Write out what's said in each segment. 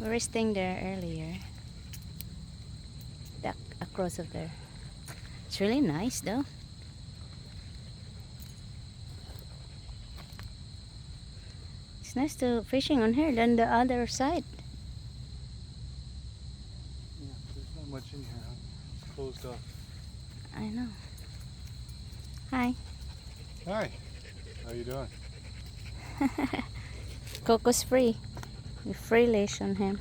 We were staying there earlier. That across of there. It's really nice though. It's nice to fishing on here than the other side. Yeah, there's not much in here, huh? It's closed off. I know. Hi. Hi. How you doing? Coco's free. We free leash on him.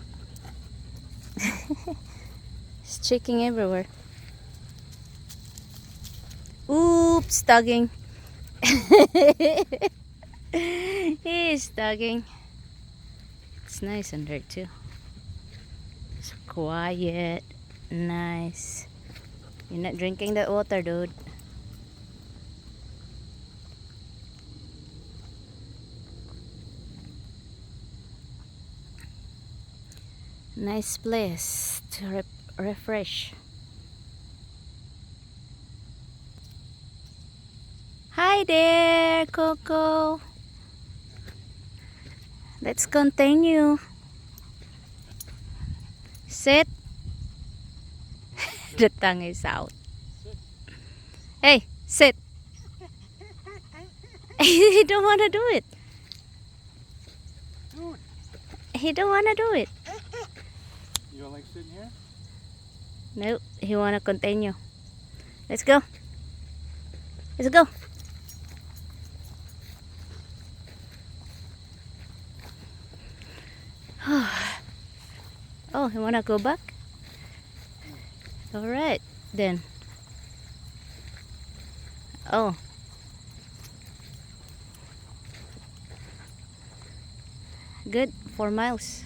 He's checking everywhere. Oops, tugging. He's tugging. It's nice in there too. It's quiet, nice. You're not drinking that water, dude. Nice place to refresh. Hi there, Coco. Let's continue. Sit. The tongue is out. Hey, sit. He don't want to do it. Dude, He don't want to do it. you don't like sitting here? Nope, he want to continue. Let's go. Let's go. Oh, you want to go back? All right, then. Oh. Good, 4 miles.